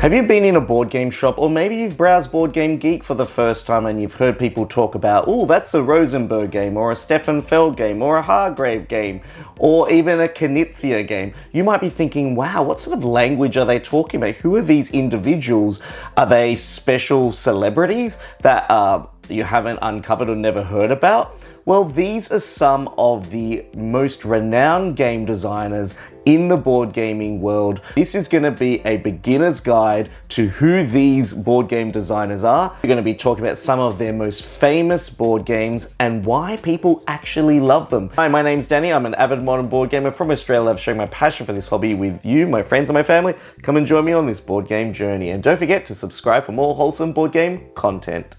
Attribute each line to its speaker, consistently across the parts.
Speaker 1: Have you been in a board game shop, or maybe you've browsed Board Game Geek for the first time and you've heard people talk about, oh, that's a Rosenberg game, or a Stefan Feld game, or a Hargrave game, or even a Knizia game? You might be thinking, wow, what sort of language are they talking about? Who are these individuals? Are they special celebrities that you haven't uncovered or never heard about? Well, these are some of the most renowned game designers in the board gaming world. This is going to be a beginner's guide to who these board game designers are. We're going to be talking about some of their most famous board games and why people actually love them. Hi, my name's Danny. I'm an avid modern board gamer from Australia. I've shared my passion for this hobby with you, my friends and my family. Come and join me on this board game journey. And don't forget to subscribe for more wholesome board game content.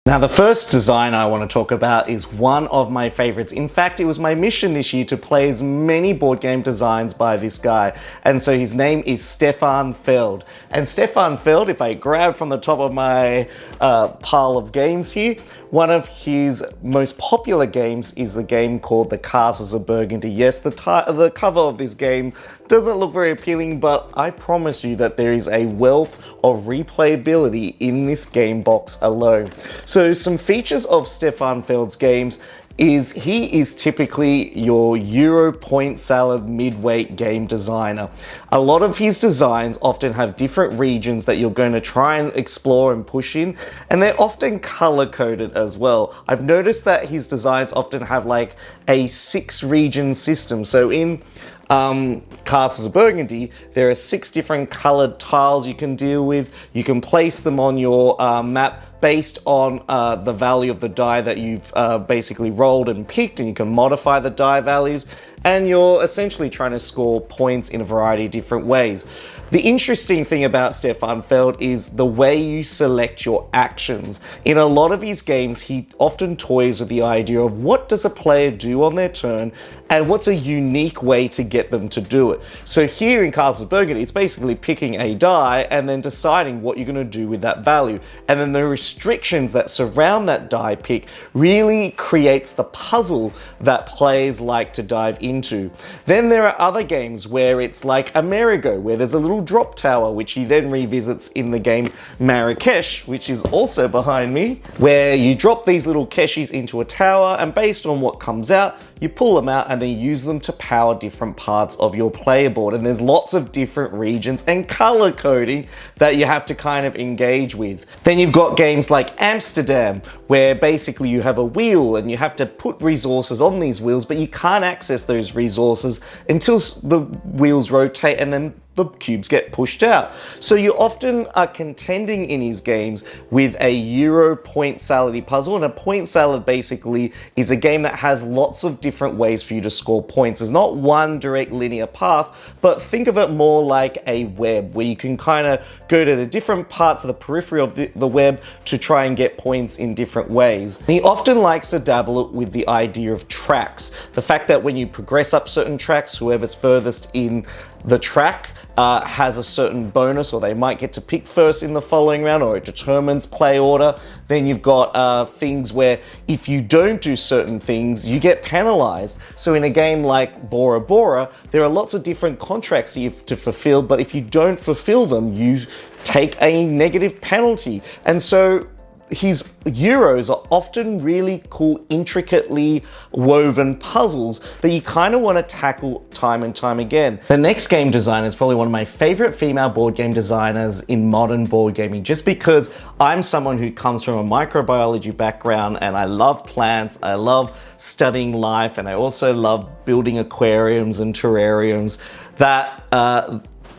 Speaker 1: Now, the first design I want to talk about is one of my favorites. In fact, it was my mission this year to play as many board game designs by this guy. And so his name is Stefan Feld. And Stefan Feld, if I grab from the top of my pile of games here, one of his most popular games is a game called The Castles of Burgundy. Yes, the cover of this game doesn't look very appealing, but I promise you that there is a wealth of replayability in this game box alone. So some features of Stefan Feld's games is he is typically your Euro point salad midweight game designer. A lot of his designs often have different regions that you're going to try and explore and push in, and they're often color coded as well. I've noticed that his designs often have like a 6-region system. So in Castles of Burgundy, there are 6 different colored tiles you can deal with. You can place them on your map based on the value of the die that you've basically rolled and picked, and you can modify the die values, and you're essentially trying to score points in a variety of different ways. The interesting thing about Stefan Feld is the way you select your actions. In a lot of his games, he often toys with the idea of what does a player do on their turn and what's a unique way to get them to do it. So here in Castles of Burgundy, it's basically picking a die and then deciding what you're going to do with that value. And then the restrictions that surround that die pick really creates the puzzle that players like to dive into. Then there are other games where it's like Amerigo, where there's a little drop tower, which he then revisits in the game Marrakesh, which is also behind me, where you drop these little keshies into a tower, and based on what comes out, you pull them out and then use them to power different parts of your player board. And there's lots of different regions and color coding that you have to kind of engage with. Then you've got games like Amsterdam, where basically you have a wheel and you have to put resources on these wheels, but you can't access those resources until the wheels rotate and then the cubes get pushed out. So you often are contending in his games with a Euro point salad puzzle, and a point salad basically is a game that has lots of different ways for you to score points. There's not one direct linear path, but think of it more like a web where you can kind of go to the different parts of the periphery of the web to try and get points in different ways. And he often likes to dabble with the idea of tracks. The fact that when you progress up certain tracks, whoever's furthest in the track has a certain bonus, or they might get to pick first in the following round, or it determines play order. Then you've got things where if you don't do certain things, you get penalized. So in a game like Bora Bora, there are lots of different contracts you have to fulfill, but if you don't fulfill them, you take a negative penalty. And so his Euros are often really cool, intricately woven puzzles that you kind of want to tackle time and time again. The next game designer is probably one of my favorite female board game designers in modern board gaming, just because I'm someone who comes from a microbiology background and I love plants, I love studying life, and I also love building aquariums and terrariums.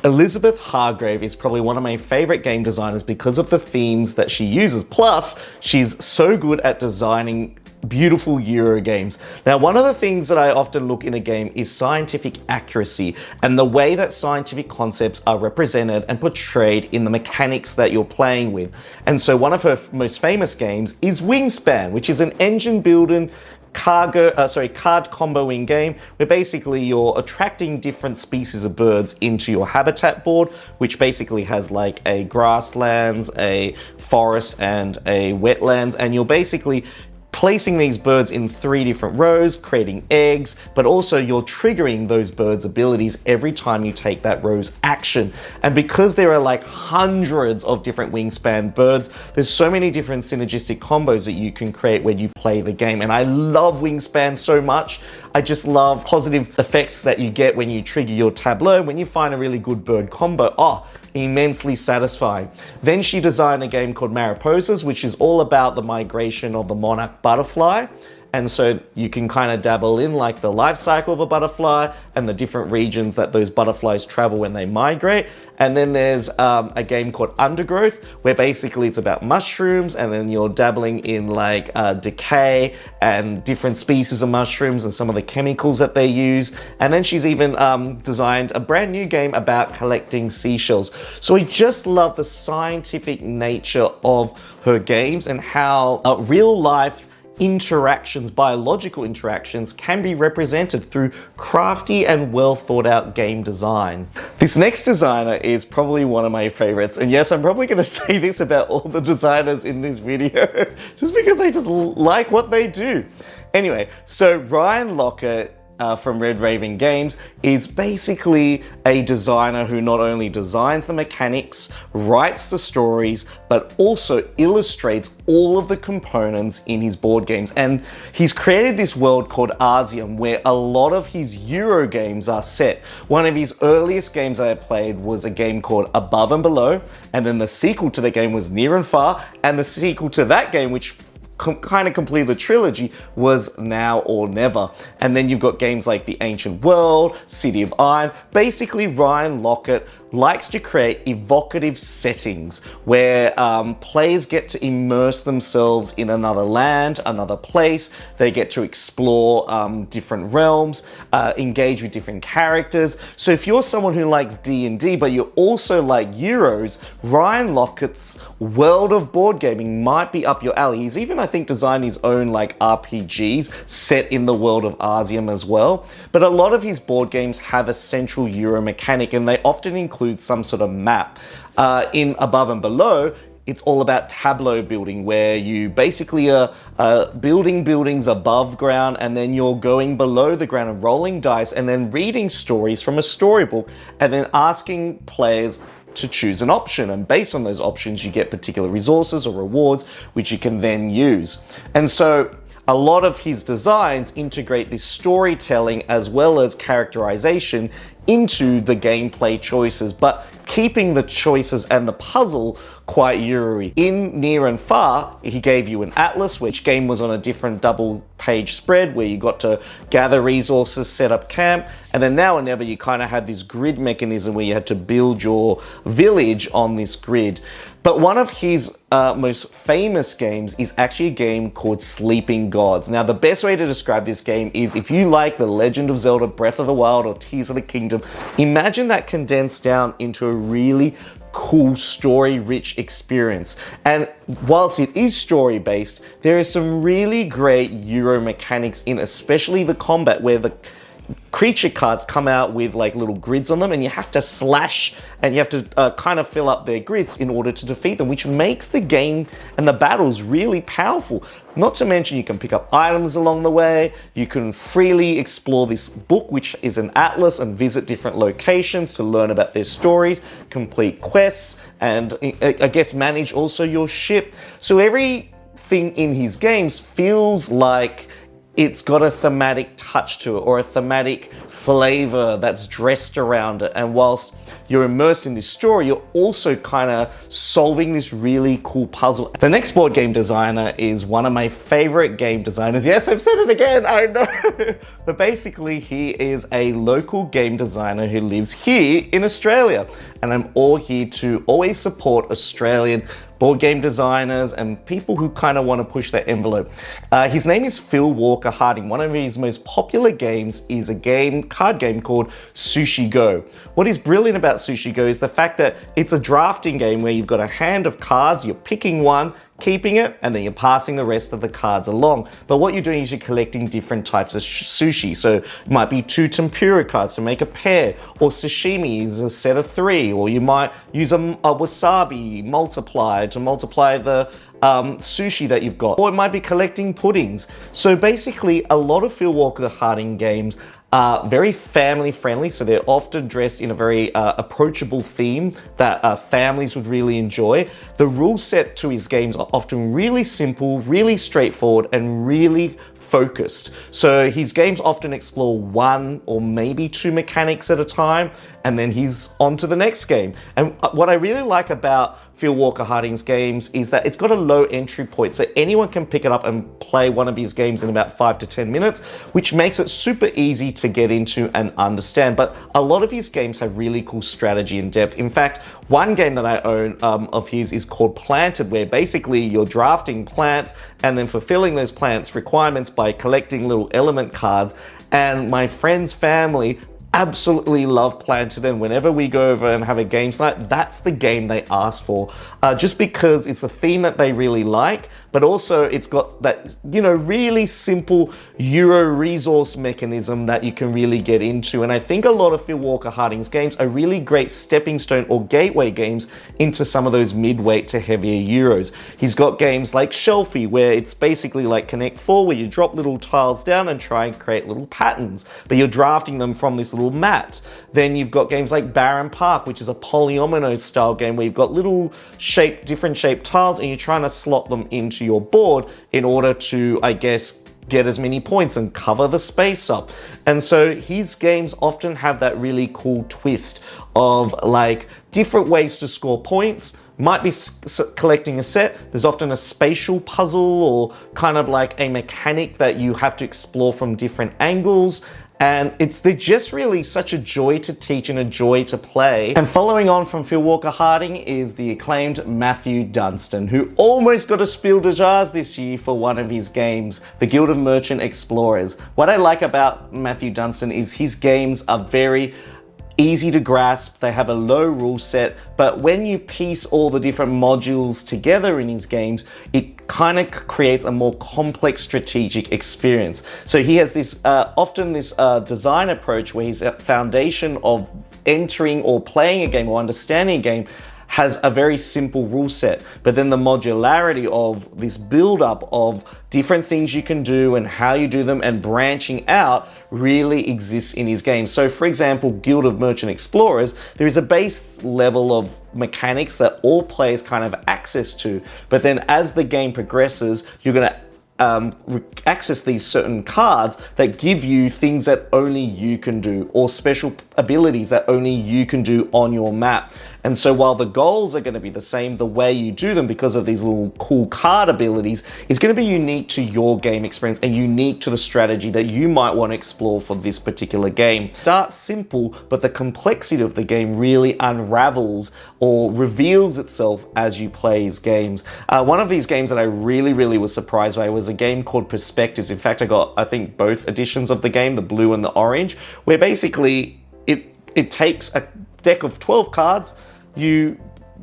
Speaker 1: Elizabeth Hargrave is probably one of my favorite game designers because of the themes that she uses. Plus, she's so good at designing beautiful Euro games. Now, one of the things that I often look in a game is scientific accuracy and the way that scientific concepts are represented and portrayed in the mechanics that you're playing with. And so one of her most famous games is Wingspan, which is an engine building card comboing game where basically you're attracting different species of birds into your habitat board, which basically has like a grasslands, a forest, and a wetlands, and you're basically placing these birds in 3 different rows, creating eggs, but also you're triggering those birds' abilities every time you take that row's action. And because there are like hundreds of different wingspan birds, there's so many different synergistic combos that you can create when you play the game. And I love wingspan so much. I just love positive effects that you get when you trigger your tableau. When you find a really good bird combo, immensely satisfying. Then she designed a game called Mariposas, which is all about the migration of the monarch butterfly. And so you can kind of dabble in like the life cycle of a butterfly and the different regions that those butterflies travel when they migrate. And then there's a game called Undergrowth, where basically it's about mushrooms, and then you're dabbling in like decay and different species of mushrooms and some of the chemicals that they use. And then she's even designed a brand new game about collecting seashells. So I just love the scientific nature of her games and how real life interactions, biological interactions, can be represented through crafty and well thought out game design. This next designer is probably one of my favorites, and yes, I'm probably going to say this about all the designers in this video just because I just like what they do. Anyway, so Ryan Laukat from Red Raven Games is basically a designer who not only designs the mechanics, writes the stories, but also illustrates all of the components in his board games. And he's created this world called Arsium where a lot of his Euro games are set. One of his earliest games I played was a game called Above and Below, and then the sequel to the game was Near and Far, and the sequel to that game, which kind of completed the trilogy, was Now or Never. And then you've got games like The Ancient World, City of Iron. Basically, Ryan Laukat likes to create evocative settings where players get to immerse themselves in another land, another place. They get to explore different realms, engage with different characters. So if you're someone who likes D&D, but you also like Euros, Ryan Laukat's world of board gaming might be up your alley. He's even, I think, designed his own like RPGs set in the world of Arsium as well. But a lot of his board games have a central Euro mechanic, and they often include some sort of map. In Above and Below, it's all about tableau building, where you basically are building buildings above ground, and then you're going below the ground and rolling dice and then reading stories from a storybook and then asking players to choose an option, and based on those options you get particular resources or rewards which you can then use. And so a lot of his designs integrate this storytelling as well as characterization into the gameplay choices, but keeping the choices and the puzzle quite Euro-y. In Near and Far, he gave you an atlas, which game was on a different double page spread where you got to gather resources, set up camp, and then Now or Never you kind of had this grid mechanism where you had to build your village on this grid. But one of his most famous games is actually a game called Sleeping Gods. Now, the best way to describe this game is if you like The Legend of Zelda, Breath of the Wild, or Tears of the Kingdom, imagine that condensed down into a really cool story-rich experience. And whilst it is story-based, there is some really great Euro mechanics in, especially the combat, where the creature cards come out with like little grids on them, and you have to slash and you have to kind of fill up their grids in order to defeat them, which makes the game and the battles really powerful. Not to mention you can pick up items along the way, you can freely explore this book, which is an atlas, and visit different locations to learn about their stories, complete quests, and I guess manage also your ship. So everything in his games feels like it's got a thematic touch to it, or a thematic flavor that's dressed around it. And whilst you're immersed in this story, you're also kind of solving this really cool puzzle. The next board game designer is one of my favorite game designers. Yes, I've said it again, I know. But basically, he is a local game designer who lives here in Australia. And I'm all here to always support Australian board game designers and people who kind of want to push that envelope. His name is Phil Walker Harding. One of his most popular games is a card game called Sushi Go. What is brilliant about Sushi Go is the fact that it's a drafting game where you've got a hand of cards, you're picking one, keeping it, and then you're passing the rest of the cards along. But what you're doing is you're collecting different types of sushi. So it might be 2 tempura cards to make a pair, or sashimi is a set of 3, or you might use a wasabi multiplier to multiply the sushi that you've got, or it might be collecting puddings. So basically, a lot of Phil Walker Harding games are very family friendly, so they're often dressed in a very approachable theme that families would really enjoy. The rule set to his games are often really simple, really straightforward, and really focused. So his games often explore 1 or maybe 2 mechanics at a time, and then he's on to the next game. And what I really like about Phil Walker Harding's games is that it's got a low entry point, so anyone can pick it up and play one of his games in about 5 to 10 minutes, which makes it super easy to get into and understand. But a lot of his games have really cool strategy and depth. In fact, one game that I own of his is called Planted, where basically you're drafting plants and then fulfilling those plants' requirements by collecting little element cards. And my friend's family absolutely love Planted, and whenever we go over and have a games night, that's the game they ask for, just because it's a theme that they really like, but also it's got that, you know, really simple Euro resource mechanism that you can really get into. And I think a lot of Phil Walker Harding's games are really great stepping stone or gateway games into some of those mid-weight to heavier Euros. He's got games like Shelfie, where it's basically like Connect 4, where you drop little tiles down and try and create little patterns, but you're drafting them from this little mat. Then you've got games like Barren Park, which is a polyomino style game where you've got little different shaped tiles, and you're trying to slot them into your board in order to, I guess, get as many points and cover the space up. And so his games often have that really cool twist of like different ways to score points. Might be collecting a set. There's often a spatial puzzle or kind of like a mechanic that you have to explore from different angles. And they're just really such a joy to teach and a joy to play. And following on from Phil Walker Harding is the acclaimed Matthew Dunstan, who almost got a Spiel des Jahres this year for one of his games, the Guild of Merchant Explorers. What I like about Matthew Dunstan is his games are very easy to grasp, they have a low rule set, but when you piece all the different modules together in his games, it kind of creates a more complex strategic experience. So he has this often this design approach where his foundation of entering or playing a game or understanding a game has a very simple rule set, but then the modularity of this build-up of different things you can do and how you do them and branching out really exists in his game. So for example, Guild of Merchant Explorers, there is a base level of mechanics that all players kind of have access to, but then as the game progresses, you're going to access these certain cards that give you things that only you can do, or special abilities that only you can do on your map. And so while the goals are going to be the same, the way you do them because of these little cool card abilities is going to be unique to your game experience and unique to the strategy that you might want to explore for this particular game. Start simple, but the complexity of the game really unravels or reveals itself as you play his games. One of these games that I really was surprised by was a game called Perspectives. In fact, I got, I think, both editions of the game, the blue and the orange, where basically it takes a deck of 12 cards, you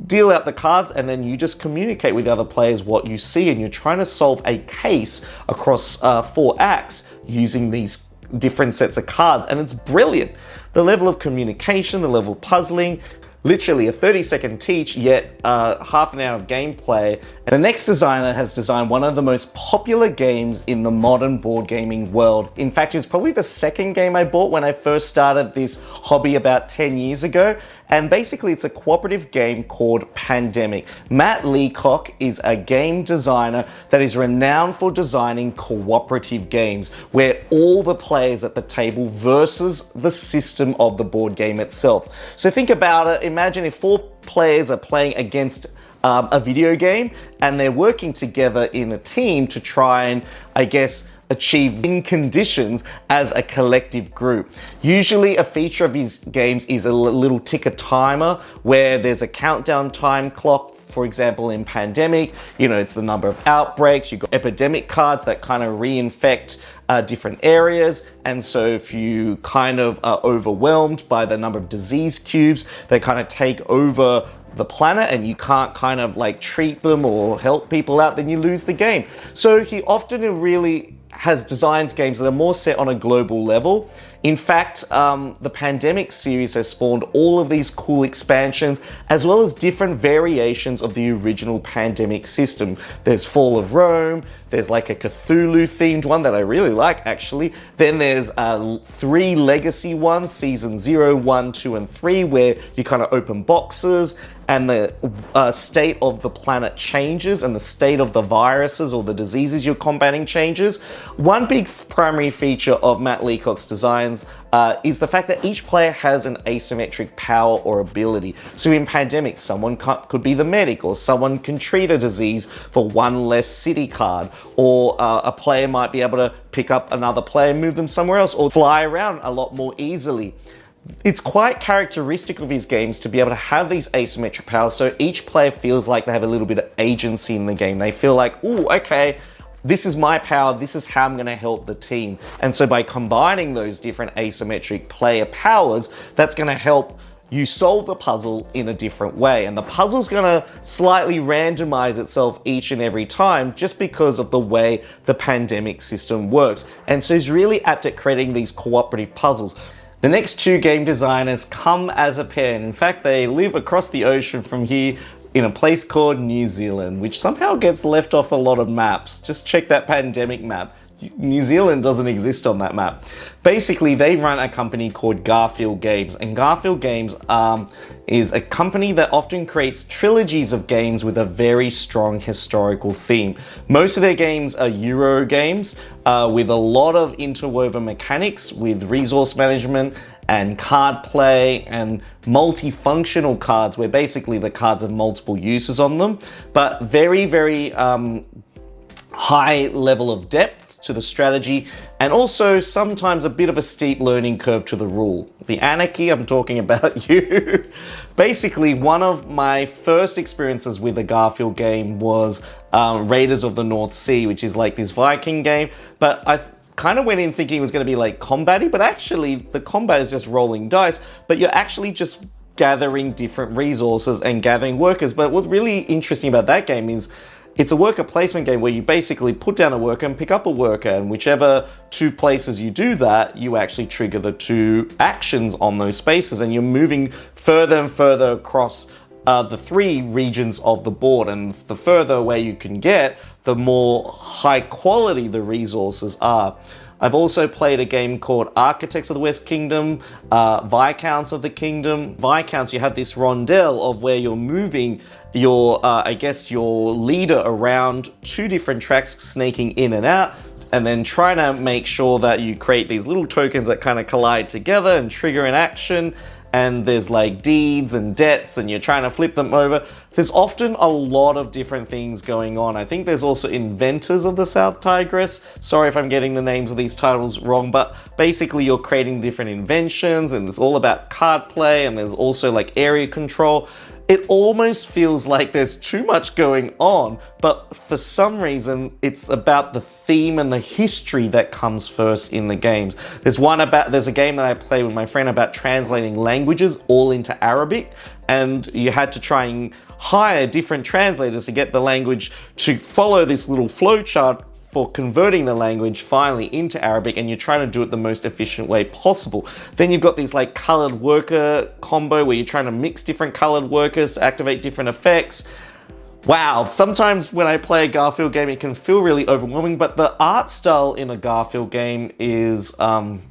Speaker 1: deal out the cards, and then you just communicate with the other players what you see, and you're trying to solve a case across 4 acts using these different sets of cards, and it's brilliant. The level of communication, the level of puzzling, literally a 30-second teach, yet half an hour of gameplay. The next designer has designed one of the most popular games in the modern board gaming world. In fact, it was probably the second game I bought when I first started this hobby about 10 years ago. And basically it's a cooperative game called Pandemic. Matt Leacock is a game designer that is renowned for designing cooperative games where all the players at the table versus the system of the board game itself. So think about it, imagine if 4 players are playing against a video game and they're working together in a team to try and, I guess, achieve win conditions as a collective group. Usually a feature of his games is a little ticker timer where there's a countdown time clock. For example, in Pandemic, it's the number of outbreaks. You've got epidemic cards that kind of reinfect different areas. And so if you kind of are overwhelmed by the number of disease cubes, they kind of take over the planet and you can't kind of like treat them or help people out, then you lose the game. So he often really has designs games that are more set on a global level. In fact, the Pandemic series has spawned all of these cool expansions, as well as different variations of the original Pandemic system. There's Fall of Rome, there's like a Cthulhu themed one that I really like actually. Then there's 3 legacy ones, season 0, 1, 2, and 3, where you kind of open boxes and the state of the planet changes and the state of the viruses or the diseases you're combating changes. One big primary feature of Matt Leacock's designs is the fact that each player has an asymmetric power or ability. So in Pandemic, someone could be the medic, or someone can treat a disease for 1 less city card, or a player might be able to pick up another player and move them somewhere else, or fly around a lot more easily. It's quite characteristic of his games to be able to have these asymmetric powers, so each player feels like they have a little bit of agency in the game. They feel like, ooh, okay, this is my power, this is how I'm going to help the team. And so by combining those different asymmetric player powers, that's going to help you solve the puzzle in a different way. And the puzzle's going to slightly randomize itself each and every time just because of the way the Pandemic system works. And so he's really apt at creating these cooperative puzzles. The next 2 game designers come as a pair, and in fact they live across the ocean from here in a place called New Zealand, which somehow gets left off a lot of maps. Just check that Pandemic map. New Zealand doesn't exist on that map. Basically, they run a company called Garfield Games, and Garfield Games is a company that often creates trilogies of games with a very strong historical theme. Most of their games are Euro games with a lot of interwoven mechanics with resource management and card play and multifunctional cards, where basically the cards have multiple uses on them, but very, very high level of depth to the strategy, and also sometimes a bit of a steep learning curve to the rule. The anarchy, I'm talking about you. Basically, one of my first experiences with a Garfield game was Raiders of the North Sea, which is like this Viking game, but I kind of went in thinking it was going to be like combat-y, but actually the combat is just rolling dice, but you're actually just gathering different resources and gathering workers. But what's really interesting about that game is it's a worker placement game where you basically put down a worker and pick up a worker, and whichever 2 places you do that, you actually trigger the 2 actions on those spaces, and you're moving further and further across the 3 regions of the board. And the further away you can get, the more high quality the resources are. I've also played a game called Architects of the West Kingdom, Viscounts of the Kingdom. Viscounts, you have this rondel of where you're moving your, your leader around 2 different tracks, snaking in and out, and then trying to make sure that you create these little tokens that kind of collide together and trigger an action. And there's like deeds and debts, and you're trying to flip them over. There's often a lot of different things going on. I think there's also Inventors of the South Tigris. Sorry if I'm getting the names of these titles wrong, but basically you're creating different inventions, and it's all about card play, and there's also like area control. It almost feels like there's too much going on, but for some reason, it's about the theme and the history that comes first in the games. There's a game that I played with my friend about translating languages all into Arabic, and you had to try and hire different translators to get the language to follow this little flowchart for converting the language finally into Arabic, and you're trying to do it the most efficient way possible. Then you've got these like colored worker combo where you're trying to mix different colored workers to activate different effects. Wow, sometimes when I play a Garfield game, it can feel really overwhelming, but the art style in a Garfield game is kind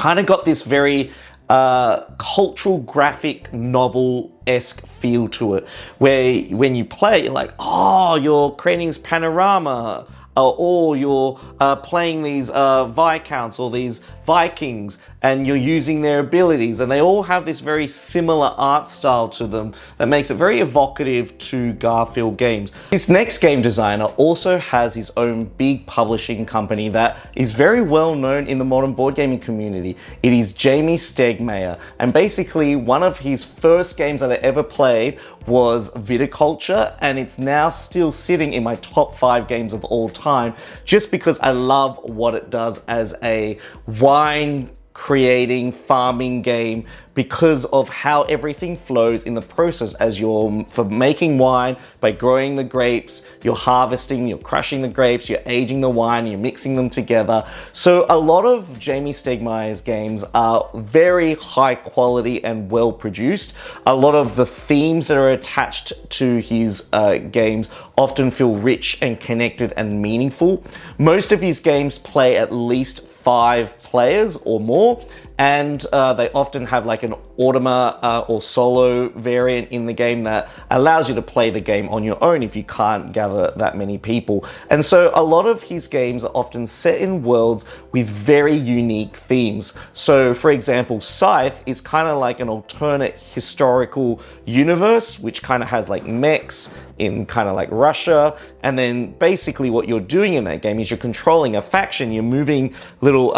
Speaker 1: of got this very cultural graphic novel-esque feel to it, where when you play, you're like, oh, you're creating this panorama, or you're playing these Viscounts or these Vikings, and you're using their abilities, and they all have this very similar art style to them that makes it very evocative to Garfield games. This next game designer also has his own big publishing company that is very well known in the modern board gaming community. It is Jamey Stegmaier, and basically one of his first games that I ever played was Viticulture, and it's now still sitting in my top 5 games of all time, just because I love what it does as a wine creating farming game, because of how everything flows in the process as you're for making wine. By growing the grapes, you're harvesting, you're crushing the grapes, you're aging the wine, you're mixing them together. So a lot of Jamey Stegmaier's games are very high quality and well produced. A lot of the themes that are attached to his games often feel rich and connected and meaningful. Most of his games play at least 5 players or more, and they often have like an automa or solo variant in the game that allows you to play the game on your own if you can't gather that many people. And so a lot of his games are often set in worlds with very unique themes. So for example, Scythe is kind of like an alternate historical universe, which kind of has like mechs in kind of like Russia. And then basically what you're doing in that game is you're controlling a faction. You're moving little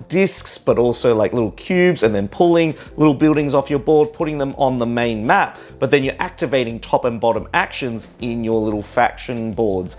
Speaker 1: discs, but also like little cubes, and then pulling little buildings off your board, putting them on the main map. But then you're activating top and bottom actions in your little faction boards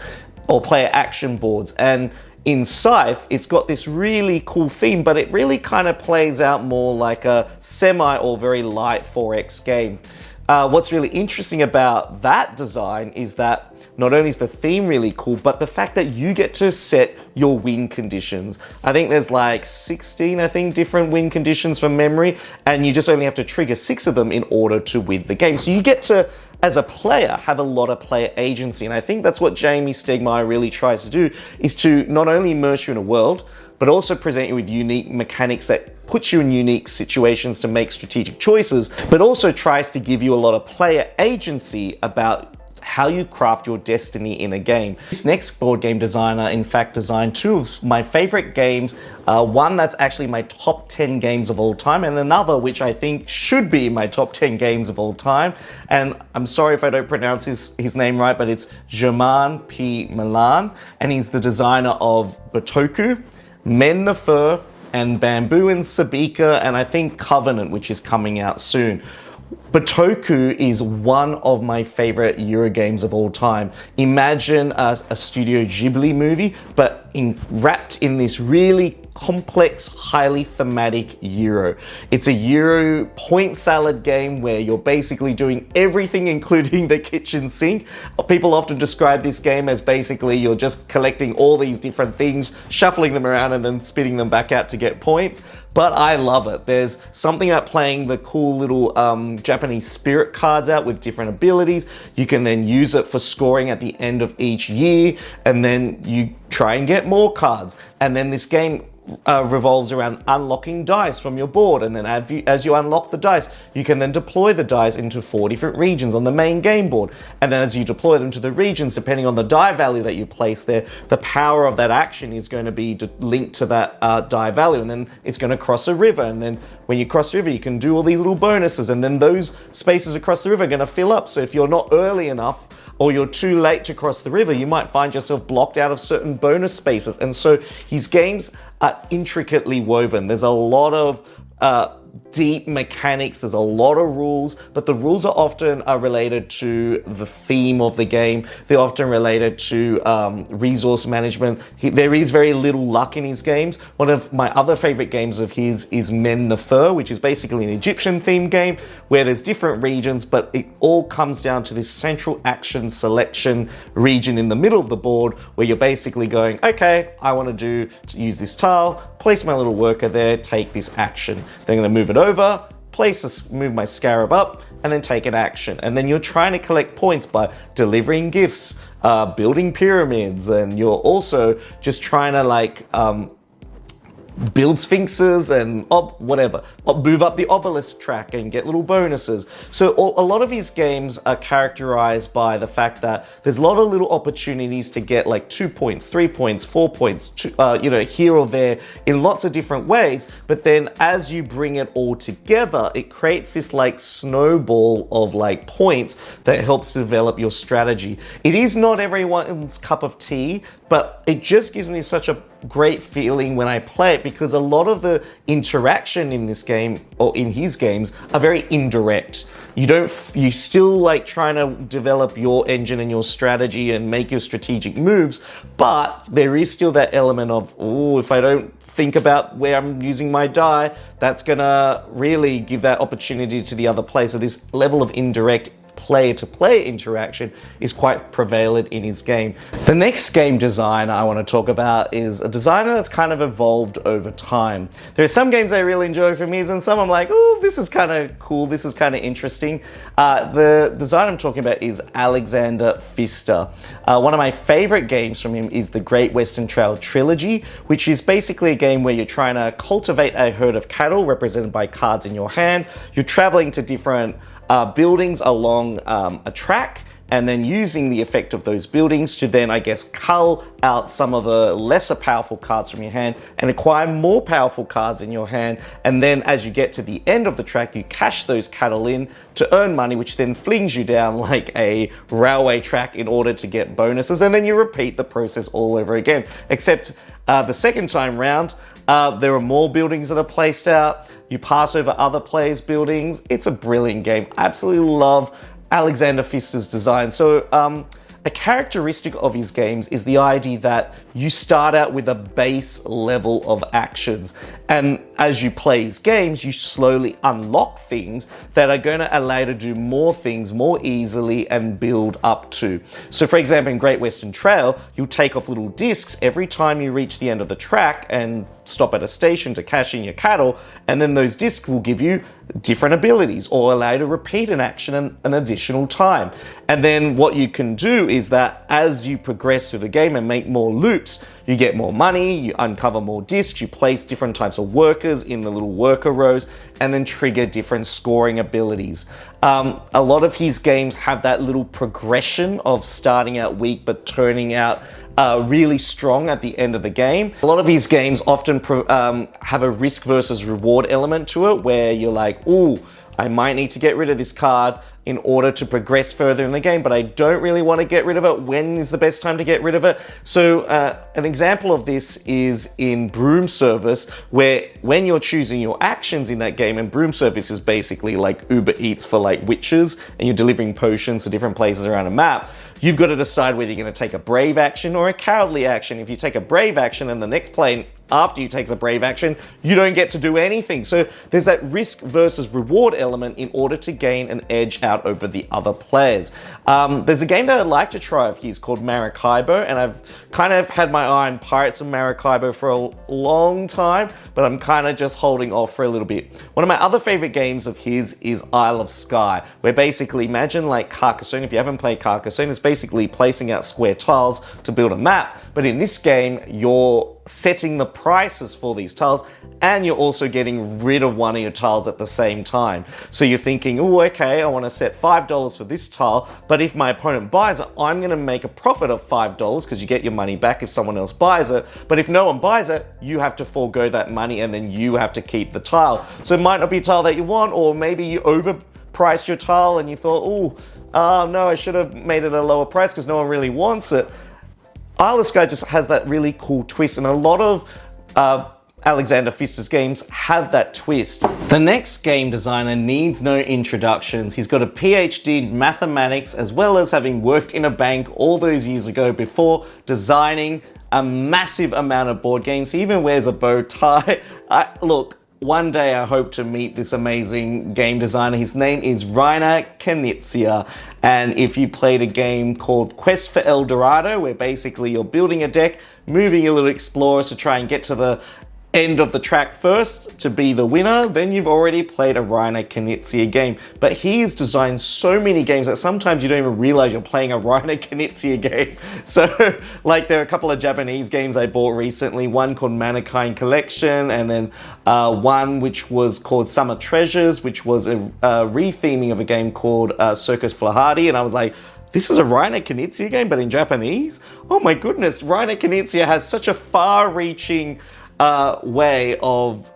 Speaker 1: or player action boards. And in Scythe, it's got this really cool theme, but it really kind of plays out more like a semi or very light 4X game. What's really interesting about that design is that not only is the theme really cool, but the fact that you get to set your win conditions. I think there's like 16, different win conditions from memory, and you just only have to trigger 6 of them in order to win the game. So you get to, as a player, have a lot of player agency. And I think that's what Jamey Stegmaier really tries to do, is to not only immerse you in a world, but also present you with unique mechanics that puts you in unique situations to make strategic choices, but also tries to give you a lot of player agency about how you craft your destiny in a game. This next board game designer, in fact, designed 2 of my favorite games. One that's actually my top 10 games of all time, and another which I think should be my top 10 games of all time. And I'm sorry if I don't pronounce his name right, but it's Germán P. Millán, and he's the designer of Botoku, Men the Fur, and Bamboo and Sabika, and I think Covenant, which is coming out soon. Botoku is one of my favorite Euro games of all time. Imagine a Studio Ghibli movie, but wrapped in this really complex, highly thematic Euro. It's a Euro point salad game where you're basically doing everything, including the kitchen sink. People often describe this game as basically you're just collecting all these different things, shuffling them around, and then spitting them back out to get points. But I love it. There's something about playing the cool little Japanese spirit cards out with different abilities. You can then use it for scoring at the end of each year, and then you try and get more cards. And then this game revolves around unlocking dice from your board, and then as you unlock the dice, you can then deploy the dice into 4 different regions on the main game board. And then as you deploy them to the regions, depending on the die value that you place there, the power of that action is going to be linked to that die value, and then it's going to cross a river, and then when you cross the river, you can do all these little bonuses, and then those spaces across the river are going to fill up. So if you're not early enough, or you're too late to cross the river, you might find yourself blocked out of certain bonus spaces. And so his games are intricately woven. There's a lot of deep mechanics, there's a lot of rules, but the rules are often related to the theme of the game. They're often related to resource management. There is very little luck in his games. One of my other favorite games of his is Men the Fur, which is basically an Egyptian themed game where there's different regions, but it all comes down to this central action selection region in the middle of the board where you're basically going, okay, I want to use this tile, place my little worker there, take this action. Then I'm going to move it over, move my scarab up, and then take an action. And then you're trying to collect points by delivering gifts, building pyramids, and you're also just trying to build sphinxes and move up the obelisk track and get little bonuses. So a lot of his games are characterized by the fact that there's a lot of little opportunities to get like 2 points, 3 points, 4 points, here or there in lots of different ways. But then as you bring it all together, it creates this like snowball of like points that helps develop your strategy. It is not everyone's cup of tea, but it just gives me such a great feeling when I play it because a lot of the interaction in this game or in his games are very indirect. You still like trying to develop your engine and your strategy and make your strategic moves, but there is still that element of, oh, if I don't think about where I'm using my die, that's gonna really give that opportunity to the other player. So this level of indirect player-to-player interaction is quite prevalent in his game. The next game design I want to talk about is a designer that's kind of evolved over time. There are some games I really enjoy from his and some I'm like, oh, this is kind of cool, this is kind of interesting. The design I'm talking about is Alexander Pfister. One of my favorite games from him is the Great Western Trail Trilogy, which is basically a game where you're trying to cultivate a herd of cattle represented by cards in your hand. You're traveling to different buildings along a track, and then using the effect of those buildings to then, I guess, cull out some of the lesser powerful cards from your hand and acquire more powerful cards in your hand. And then as you get to the end of the track, you cash those cattle in to earn money, which then flings you down like a railway track in order to get bonuses. And then you repeat the process all over again, except the second time round, there are more buildings that are placed out. You pass over other players' buildings. It's a brilliant game. I absolutely love Alexander Pfister's design. So a characteristic of his games is the idea that you start out with a base level of actions, and as you play his games, you slowly unlock things that are going to allow you to do more things more easily and build up to. So for example, in Great Western Trail, you'll take off little discs every time you reach the end of the track and stop at a station to cash in your cattle, and then those discs will give you different abilities or allow you to repeat an action an additional time. And then what you can do is that as you progress through the game and make more loops, you get more money, you uncover more discs, you place different types of workers in the little worker rows, and then trigger different scoring abilities. A lot of his games have that little progression of starting out weak but turning out really strong at the end of the game. A lot of his games often have a risk versus reward element to it, where you're like, ooh, I might need to get rid of this card in order to progress further in the game, but I don't really want to get rid of it. When is the best time to get rid of it? So an example of this is in Broom Service, where when you're choosing your actions in that game, and Broom Service is basically like Uber Eats for like witches, and you're delivering potions to different places around a map, you've got to decide whether you're going to take a brave action or a cowardly action. If you take a brave action and the next player after you takes a brave action, you don't get to do anything. So there's that risk versus reward element in order to gain an edge out over the other players. There's a game that I'd like to try of his called Maracaibo, and I've kind of had my eye on Pirates of Maracaibo for a long time, but I'm kind of just holding off for a little bit. One of my other favorite games of his is Isle of Skye, where basically imagine like Carcassonne. If you haven't played Carcassonne, it's basically placing out square tiles to build a map. But in this game, you're setting the prices for these tiles, and you're also getting rid of one of your tiles at the same time. So you're thinking, oh, okay, I want to set $5 for this tile, but if my opponent buys it, I'm going to make a profit of $5 because you get your money back if someone else buys it. But if no one buys it, you have to forego that money, and then you have to keep the tile. So it might not be a tile that you want, or maybe you overpriced your tile and you thought, oh, no, I should have made it a lower price because no one really wants it. Isle of Skye just has that really cool twist, and a lot of Alexander Pfister's games have that twist. The next game designer needs no introductions. He's got a PhD in mathematics, as well as having worked in a bank all those years ago before designing a massive amount of board games. He even wears a bow tie. Look, one day I hope to meet this amazing game designer. His name is Reiner Knizia. And if you played a game called Quest for El Dorado, where basically you're building a deck, moving your little explorers to try and get to the end of the track first to be the winner, then you've already played a Reiner Knizia game. But he's designed so many games that sometimes you don't even realize you're playing a Reiner Knizia game. So like there are a couple of Japanese games I bought recently, one called Mankind Collection, and then one which was called Summer Treasures, which was a retheming of a game called Circus Flahadi, and I was like, this is a Reiner Knizia game, but in Japanese? Oh my goodness, Reiner Knizia has such a far-reaching way of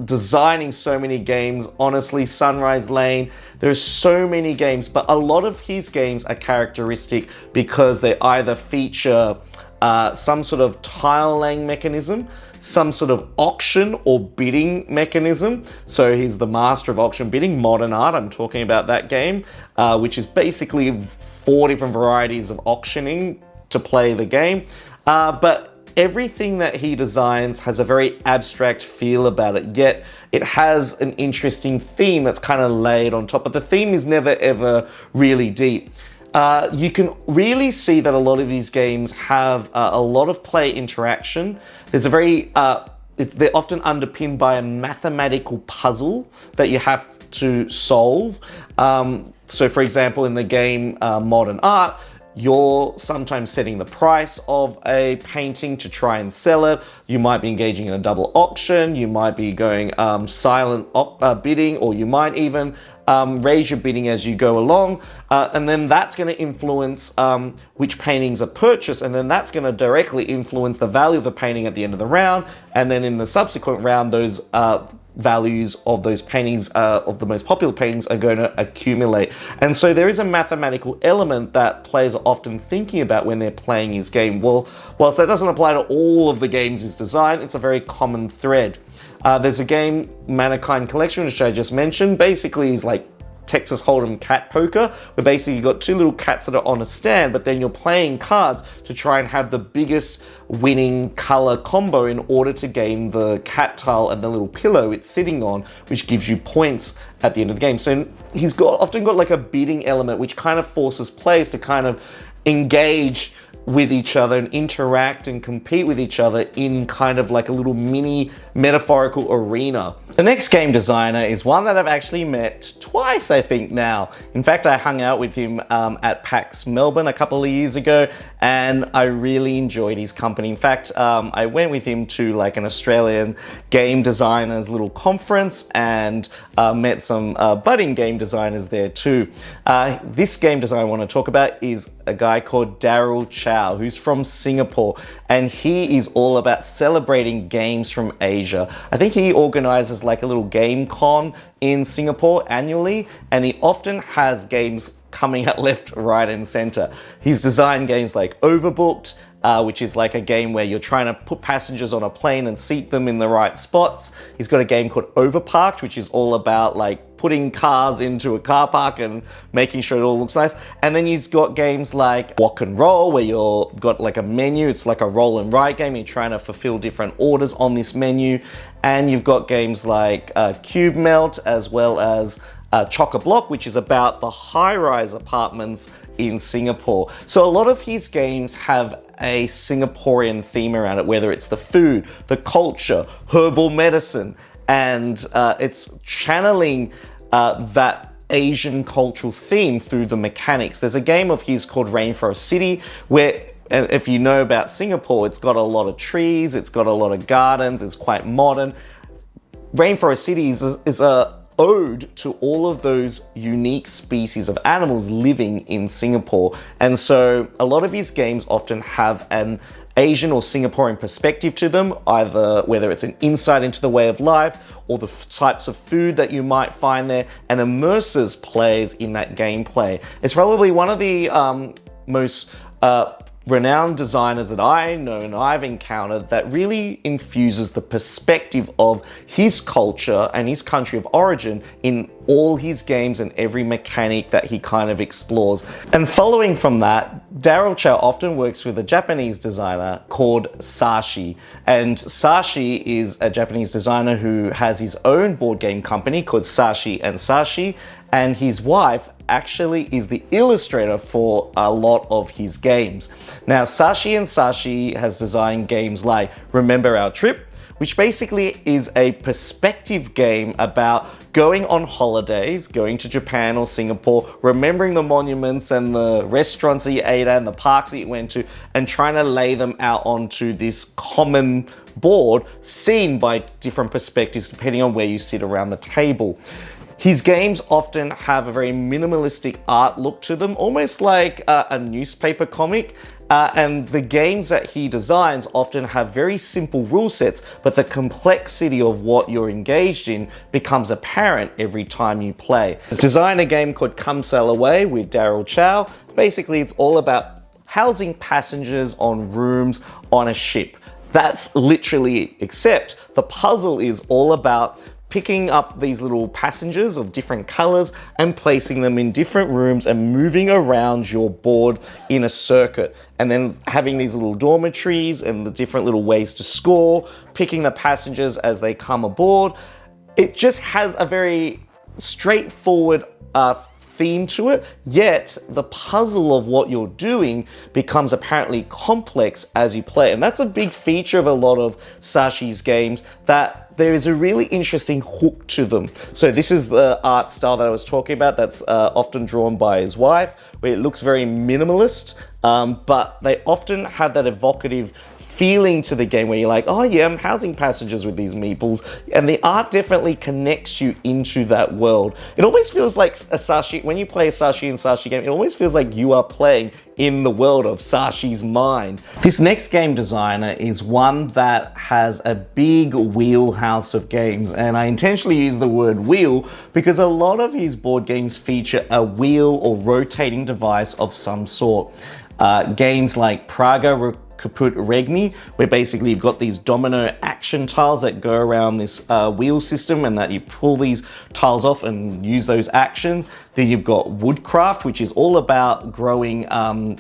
Speaker 1: designing so many games. Honestly, Sunrise Lane, there's so many games, but a lot of his games are characteristic because they either feature some sort of tile laying mechanism, some sort of auction or bidding mechanism. So he's the master of auction bidding, modern art. I'm talking about that game, which is basically 4 different varieties of auctioning to play the game. But everything that he designs has a very abstract feel about it, yet it has an interesting theme that's kind of laid on top, but the theme is never ever really deep. You can really see that a lot of these games have a lot of play interaction. There's a very, they're often underpinned by a mathematical puzzle that you have to solve. So for example, in the game Modern Art, you're sometimes setting the price of a painting to try and sell it. You might be engaging in a double auction. You might be going silent bidding, or you might even raise your bidding as you go along. And then that's going to influence which paintings are purchased. And then that's going to directly influence the value of the painting at the end of the round. And then in the subsequent round, those values of those paintings, of the most popular paintings, are going to accumulate. And so there is a mathematical element that players are often thinking about when they're playing his game. Well, whilst that doesn't apply to all of the games he's designed, it's a very common thread. There's a game, Mankind Collection, which I just mentioned. Basically, is like Texas Hold'em cat poker, where basically you've got 2 little cats that are on a stand, but then you're playing cards to try and have the biggest winning color combo in order to gain the cat tile and the little pillow it's sitting on, which gives you points at the end of the game. So he's often got like a bidding element, which kind of forces players to kind of engage with each other and interact and compete with each other in kind of like a little mini metaphorical arena. The next game designer is one that I've actually met twice, I think now. In fact, I hung out with him at PAX Melbourne a couple of years ago, and I really enjoyed his company. In fact, I went with him to like an Australian game designers little conference and met some budding game designers there too. This game designer I want to talk about is a guy called Daryl Chow, who's from Singapore, and he is all about celebrating games from Asia. I think he organizes like a little game con in Singapore annually, and he often has games coming out left, right, and center. He's designed games like Overbooked, which is like a game where you're trying to put passengers on a plane and seat them in the right spots. He's got a game called Overparked, which is all about like putting cars into a car park and making sure it all looks nice. And then he's got games like Walk and Roll, where you've got like a menu. It's like a roll and write game. You're trying to fulfill different orders on this menu. And you've got games like Cube Melt, as well as Chock-a-Block, which is about the high-rise apartments in Singapore. So a lot of his games have a Singaporean theme around it, whether it's the food, the culture, herbal medicine, and it's channeling that Asian cultural theme through the mechanics. There's a game of his called Rainforest City, where if you know about Singapore, it's got a lot of trees, it's got a lot of gardens, it's quite modern. Rainforest City is a ode to all of those unique species of animals living in Singapore. And so a lot of his games often have an Asian or Singaporean perspective to them, either whether it's an insight into the way of life or the types of food that you might find there, and immerses players in that gameplay. It's probably one of the most renowned designers that I know and I've encountered that really infuses the perspective of his culture and his country of origin in all his games and every mechanic that he kind of explores. And following from that, Daryl Chow often works with a Japanese designer called Saashi. And Saashi is a Japanese designer who has his own board game company called Hisashi and Saashi, and his wife actually is the illustrator for a lot of his games. Now, Saashi and Saashi has designed games like Remember Our Trip, which basically is a perspective game about going on holidays, going to Japan or Singapore, remembering the monuments and the restaurants that you ate at and the parks that you went to, and trying to lay them out onto this common board, seen by different perspectives depending on where you sit around the table. His games often have a very minimalistic art look to them, almost like a newspaper comic. And the games that he designs often have very simple rule sets, but the complexity of what you're engaged in becomes apparent every time you play. He's designed a game called Come Sail Away with Daryl Chow. Basically, it's all about housing passengers on rooms on a ship. That's literally it, except the puzzle is all about picking up these little passengers of different colors and placing them in different rooms and moving around your board in a circuit. And then having these little dormitories and the different little ways to score, picking the passengers as they come aboard. It just has a very straightforward theme to it, yet the puzzle of what you're doing becomes apparently complex as you play. And that's a big feature of a lot of Saashi's games, that there is a really interesting hook to them. So this is the art style that I was talking about that's often drawn by his wife, where it looks very minimalist, but they often have that evocative feeling to the game where you're like, oh yeah, I'm housing passengers with these meeples, and the art definitely connects you into that world. It always feels like a Saashi, when you play a Saashi and Saashi game, it always feels like you are playing in the world of Saashi's mind. This next game designer is one that has a big wheelhouse of games, and I intentionally use the word wheel because a lot of his board games feature a wheel or rotating device of some sort. Games like Praga Caput Regni, where basically you've got these domino action tiles that go around this wheel system, and that you pull these tiles off and use those actions. Then you've got Woodcraft, which is all about growing,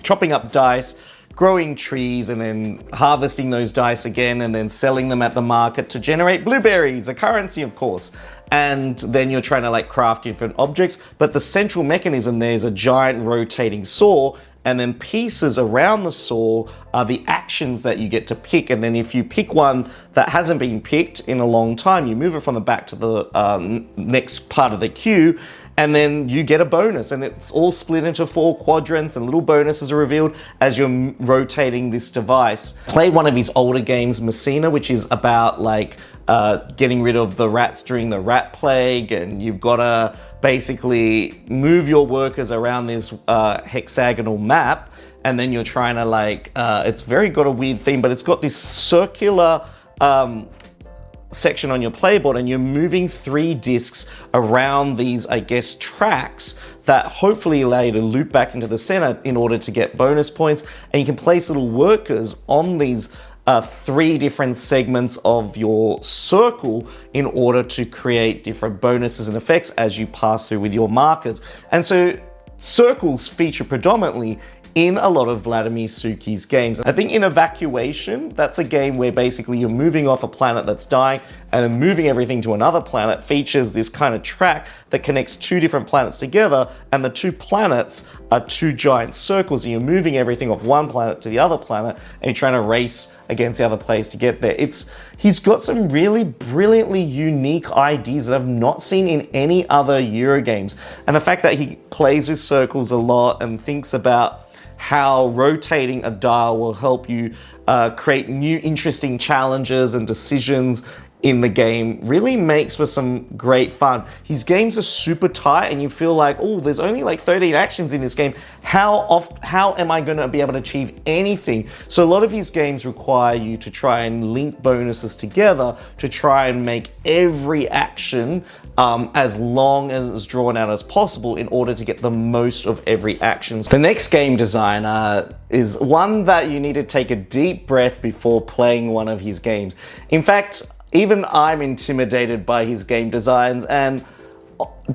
Speaker 1: chopping up dice, growing trees, and then harvesting those dice again, and then selling them at the market to generate blueberries, a currency of course. And then you're trying to like craft different objects, but the central mechanism there is a giant rotating saw, and then pieces around the saw are the actions that you get to pick. And then if you pick one that hasn't been picked in a long time, you move it from the back to the next part of the queue, and then you get a bonus, and it's all split into 4 quadrants, and little bonuses are revealed as you're rotating this device. Play one of his older games, Messina, which is about like getting rid of the rats during the rat plague, and you've got to basically move your workers around this hexagonal map, and then you're trying to like, it's very got a weird theme, but it's got this circular section on your playboard, and you're moving 3 discs around these, I guess, tracks that hopefully allow you to loop back into the center in order to get bonus points. And you can place little workers on these 3 different segments of your circle in order to create different bonuses and effects as you pass through with your markers. And so circles feature predominantly in a lot of Vladimír Suchý's games. I think in Evacuation, that's a game where basically you're moving off a planet that's dying and then moving everything to another planet, features this kind of track that connects 2 different planets together, and the 2 planets are 2 giant circles, and you're moving everything off one planet to the other planet, and you're trying to race against the other players to get there. He's got some really brilliantly unique ideas that I've not seen in any other Euro games. And the fact that he plays with circles a lot and thinks about how rotating a dial will help you create new interesting challenges and decisions in the game really makes for some great fun. His games are super tight, and you feel like, oh, there's only like 13 actions in this game. How am I going to be able to achieve anything? So a lot of his games require you to try and link bonuses together to try and make every action as long as drawn out as possible in order to get the most of every action. The next game designer is one that you need to take a deep breath before playing one of his games. In fact, even I'm intimidated by his game designs, and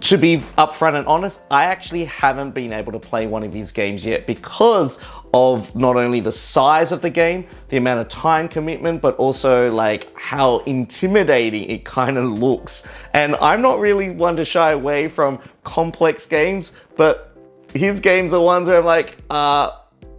Speaker 1: to be upfront and honest, I actually haven't been able to play one of his games yet because of not only the size of the game, the amount of time commitment, but also like how intimidating it kind of looks. And I'm not really one to shy away from complex games, but his games are ones where I'm like,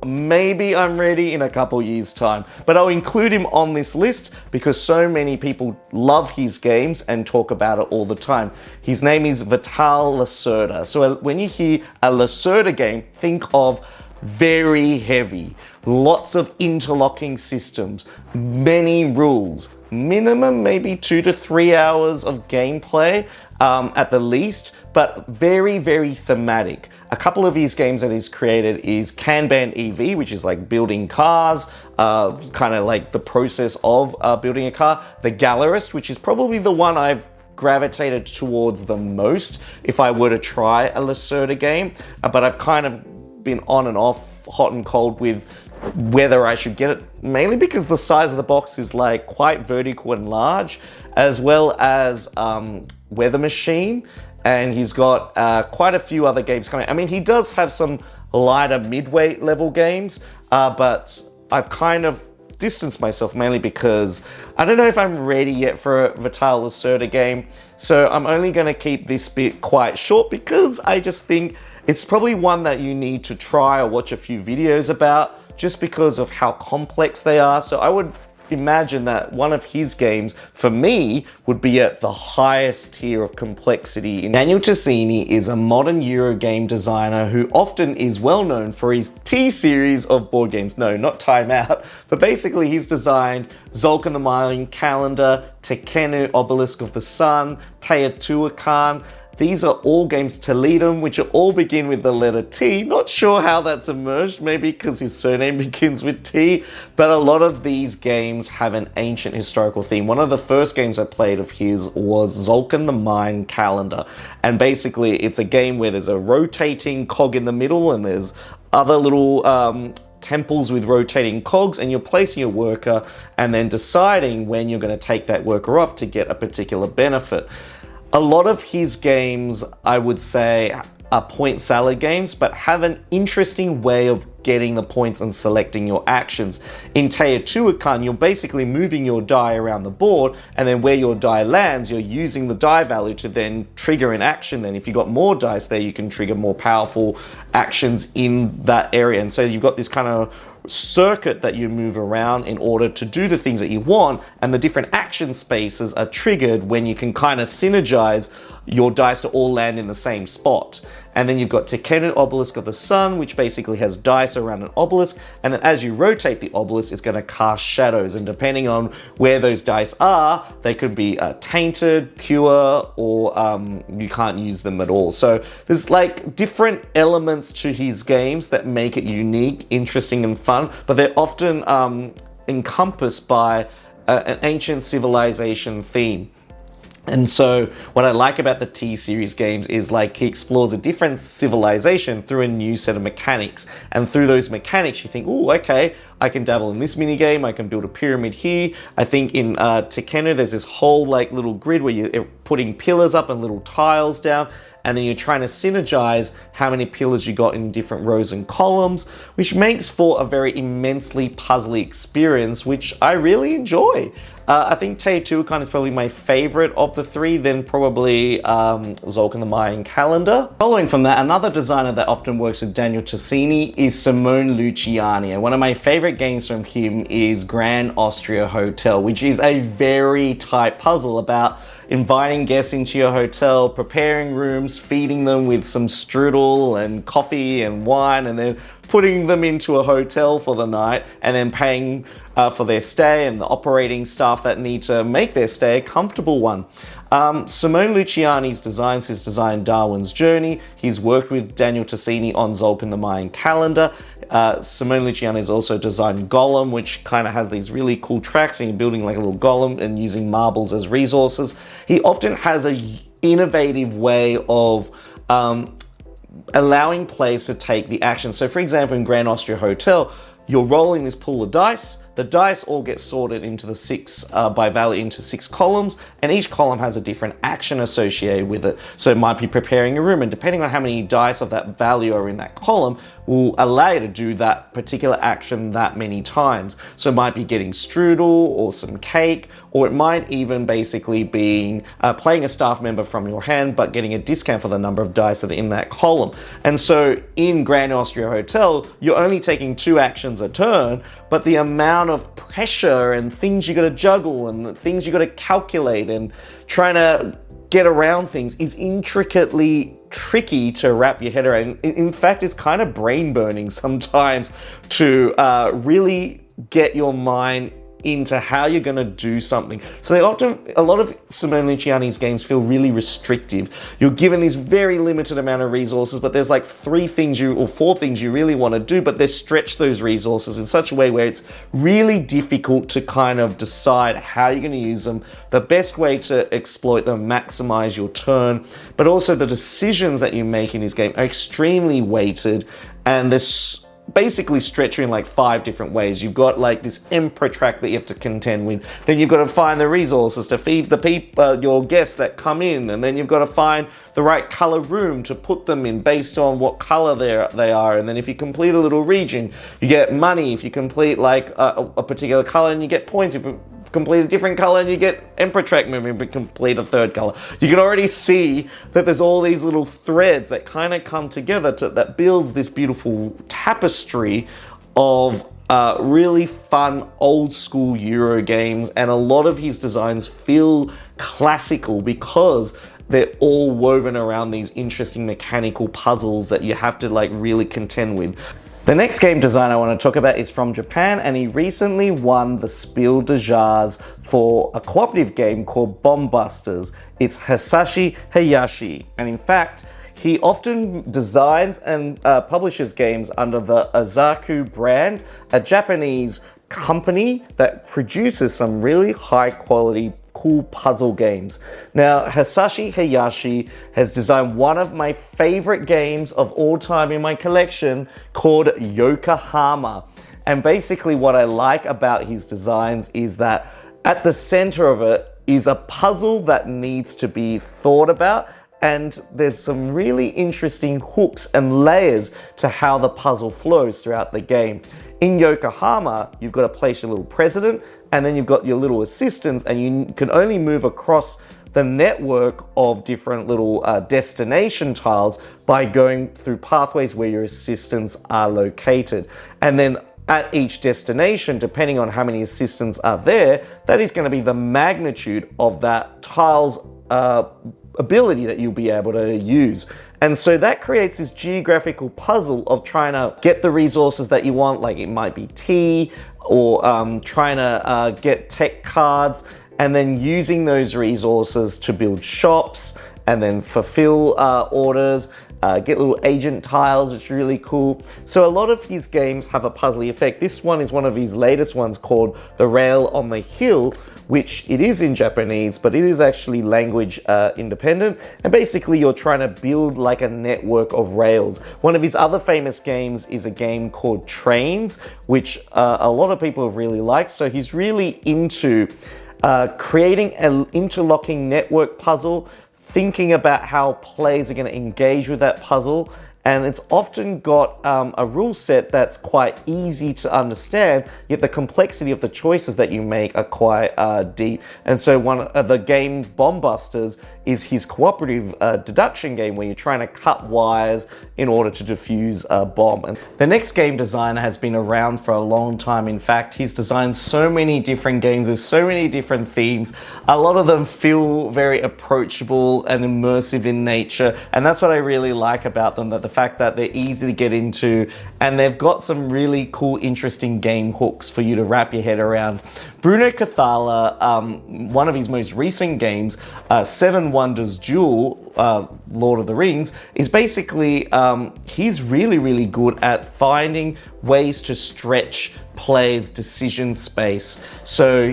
Speaker 1: maybe I'm ready in a couple years' time. But I'll include him on this list because so many people love his games and talk about it all the time. His name is Vital Lacerda. So when you hear a Lacerda game, think of very heavy, lots of interlocking systems, many rules, minimum maybe 2 to 3 hours of gameplay at the least, but very, very thematic. A couple of his games that he's created is Kanban EV, which is like building cars, kind of like the process of building a car. The Gallerist, which is probably the one I've gravitated towards the most if I were to try a Lacerda game, but I've kind of been on and off, hot and cold with whether I should get it, mainly because the size of the box is like quite vertical and large, as well as Weather Machine, and he's got quite a few other games coming. I mean, he does have some lighter mid-weight level games, but I've kind of distanced myself mainly because I don't know if I'm ready yet for a Vital Lacerda game, so I'm only going to keep this bit quite short because I just think it's probably one that you need to try or watch a few videos about just because of how complex they are. So I would imagine that one of his games, for me, would be at the highest tier of complexity. Daniele Tascini is a modern Euro game designer who often is well known for his T-series of board games. No, not Time Out, but basically he's designed Tzolk'in the Mayan Calendar, Tekhenu, Obelisk of the Sun, Teotihuacan. These are all games, Toledum, which all begin with the letter T. Not sure how that's emerged, maybe because his surname begins with T, but a lot of these games have an ancient historical theme. One of the first games I played of his was Tzolk'in the Mayan Calendar, and basically it's a game where there's a rotating cog in the middle and there's other little temples with rotating cogs, and you're placing your worker and then deciding when you're going to take that worker off to get a particular benefit. A lot of his games, I would say, are point salad games, but have an interesting way of getting the points and selecting your actions. In Teotihuacan, you're basically moving your die around the board, and then where your die lands, you're using the die value to then trigger an action. Then if you've got more dice there, you can trigger more powerful actions in that area. And so you've got this kind of circuit that you move around in order to do the things that you want, and the different action spaces are triggered when you can kind of synergize your dice to all land in the same spot. And then you've got Tekhenu, Obelisk of the Sun, which basically has dice around an obelisk, and then as you rotate the obelisk, it's going to cast shadows, and depending on where those dice are, they could be tainted, pure, or you can't use them at all. So there's like different elements to his games that make it unique, interesting, and fun, but they're often encompassed by an ancient civilization theme. And so what I like about the T-series games is like he explores a different civilization through a new set of mechanics. And through those mechanics, you think, oh, okay, I can dabble in this mini game. I can build a pyramid here. I think in Tekhenu, there's this whole like little grid where you're putting pillars up and little tiles down. And then you're trying to synergize how many pillars you got in different rows and columns, which makes for a very immensely puzzly experience, which I really enjoy. I think Teotihuacan is probably my favorite of the three, then probably Tzolk'in the Mayan Calendar. Following from that, another designer that often works with Daniele Tascini is Simone Luciani. And one of my favorite games from him is Grand Austria Hotel, which is a very tight puzzle about inviting guests into your hotel, preparing rooms, feeding them with some strudel and coffee and wine, and then putting them into a hotel for the night, and then paying for their stay and the operating staff that need to make their stay a comfortable one. Simone Luciani's designs has designed Darwin's Journey. He's worked with Daniele Tascini on Tzolk'in the Mayan Calendar. Simone Luciani has also designed Golem, which kind of has these really cool tracks, and you're building like a little golem and using marbles as resources. He often has a innovative way of allowing players to take the action. So for example, in Grand Austria Hotel, you're rolling this pool of dice. The dice all get sorted into the by value into 6 columns, and each column has a different action associated with it. So it might be preparing a room, and depending on how many dice of that value are in that column, will allow you to do that particular action that many times. So it might be getting strudel or some cake, or it might even basically be playing a staff member from your hand, but getting a discount for the number of dice that are in that column. And so in Grand Austria Hotel, you're only taking 2 actions a turn, but the amount of pressure and things you got to juggle and things you got to calculate and trying to get around things is intricately tricky to wrap your head around. In fact, it's kind of brain burning sometimes to really get your mind into how you're going to do something. So a lot of Simone Luciani's games feel really restrictive. You're given this very limited amount of resources, but there's like 4 things you really want to do, but they stretch those resources in such a way where it's really difficult to kind of decide how you're going to use them, the best way to exploit them, maximize your turn, but also the decisions that you make in his game are extremely weighted, and there's basically stretch you in like 5 different ways. You've got like this emperor track that you have to contend with. Then you've got to find the resources to feed the people, your guests that come in. And then you've got to find the right color room to put them in based on what color they are. And then if you complete a little region, you get money. If you complete like a particular color, and you get points. If you complete a different color and you get emperor track moving, but complete a 3rd color. You can already see that there's all these little threads that kind of come together that builds this beautiful tapestry of really fun old school Euro games, and a lot of his designs feel classical because they're all woven around these interesting mechanical puzzles that you have to like really contend with. The next game design I want to talk about is from Japan, and he recently won the Spiel des Jahres for a cooperative game called Bomb Busters. It's Hisashi Hayashi, and in fact, he often designs and publishes games under the Azaku brand, a Japanese company that produces some really high quality cool puzzle games. Now, Hisashi Hayashi has designed one of my favorite games of all time in my collection called Yokohama. And basically what I like about his designs is that at the center of it is a puzzle that needs to be thought about, and there's some really interesting hooks and layers to how the puzzle flows throughout the game. In Yokohama, you've got to place your little president, and then you've got your little assistants, and you can only move across the network of different little destination tiles by going through pathways where your assistants are located. And then at each destination, depending on how many assistants are there, that is going to be the magnitude of that tile's ability that you'll be able to use. And so that creates this geographical puzzle of trying to get the resources that you want, like it might be tea, or trying to get tech cards, and then using those resources to build shops and then fulfill orders, get little agent tiles, which is really cool. So a lot of his games have a puzzly effect. This one is one of his latest ones called The Rail on the Hill, which it is in Japanese, but it is actually language independent. And basically you're trying to build like a network of rails. One of his other famous games is a game called Trains, which a lot of people have really liked. So he's really into creating an interlocking network puzzle, thinking about how players are going to engage with that puzzle. And it's often got a rule set that's quite easy to understand, yet the complexity of the choices that you make are quite deep. And so one of the game Bomb Busters is his cooperative deduction game where you're trying to cut wires in order to defuse a bomb. And the next game designer has been around for a long time. In fact, he's designed so many different games with so many different themes. A lot of them feel very approachable and immersive in nature. And that's what I really like about them, that the fact that they're easy to get into, and they've got some really cool, interesting game hooks for you to wrap your head around. Bruno Cathala, one of his most recent games, Seven Wonders Duel, Lord of the Rings, is basically, he's really, really good at finding ways to stretch players' decision space. So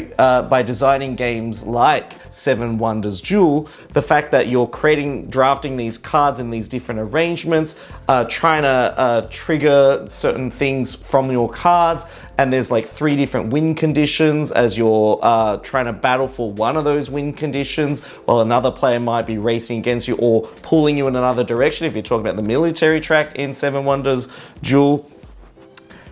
Speaker 1: by designing games like Seven Wonders Duel, the fact that you're drafting these cards in these different arrangements, trying to trigger certain things from your cards, and there's like 3 different win conditions as you're trying to battle for one of those win conditions, while another player might be racing against you or pulling you in another direction if you're talking about the military track in Seven Wonders Duel.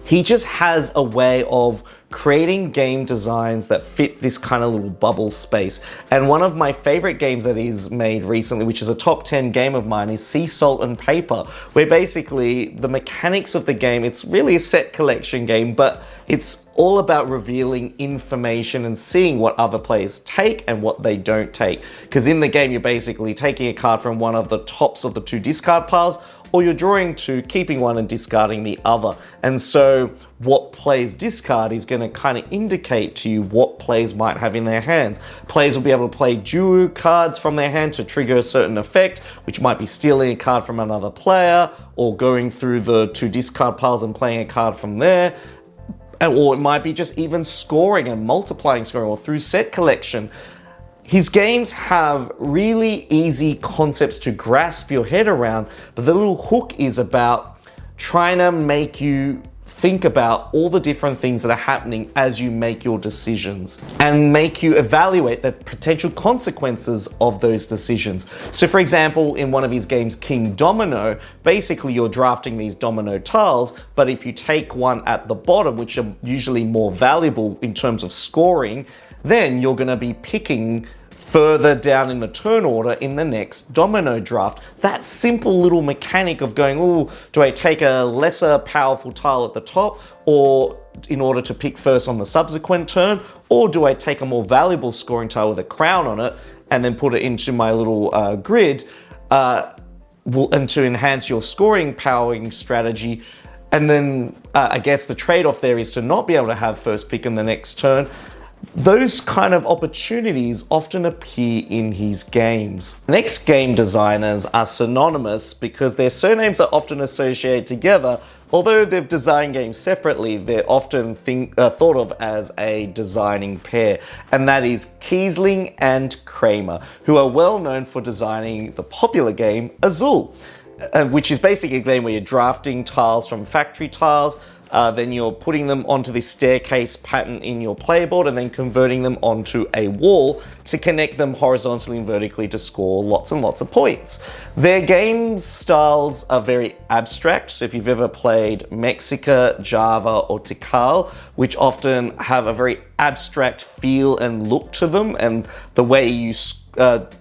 Speaker 1: He just has a way of creating game designs that fit this kind of little bubble space. And one of my favorite games that he's made recently, which is a top 10 game of mine, is Sea Salt and Paper, where basically the mechanics of the game, it's really a set collection game, but it's all about revealing information and seeing what other players take and what they don't take. Because in the game, you're basically taking a card from one of the tops of the 2 discard piles, or you're drawing two, keeping one and discarding the other. And so what players discard is going to kind of indicate to you what players might have in their hands. Players will be able to play duo cards from their hand to trigger a certain effect, which might be stealing a card from another player, or going through the two discard piles and playing a card from there. Or it might be just even scoring and multiplying scoring, or through set collection. His games have really easy concepts to grasp your head around, but the little hook is about trying to make you think about all the different things that are happening as you make your decisions, and make you evaluate the potential consequences of those decisions. So for example, in one of his games, King Domino, basically you're drafting these domino tiles, but if you take one at the bottom, which are usually more valuable in terms of scoring, then you're going to be picking further down in the turn order in the next domino draft. That simple little mechanic of going, oh, do I take a lesser powerful tile at the top, or in order to pick first on the subsequent turn, or do I take a more valuable scoring tile with a crown on it and then put it into my little grid, and to enhance your scoring powering strategy. And then I guess the trade-off there is to not be able to have first pick in the next turn. Those kind of opportunities often appear in his games. Next game designers are synonymous because their surnames are often associated together. Although they've designed games separately, they're often thought of as a designing pair. And that is Kiesling and Kramer, who are well known for designing the popular game Azul, which is basically a game where you're drafting tiles from factory tiles, then you're putting them onto this staircase pattern in your playboard and then converting them onto a wall to connect them horizontally and vertically to score lots and lots of points. Their game styles are very abstract, so if you've ever played Mexica, Java, or Tikal, which often have a very abstract feel and look to them, and the way you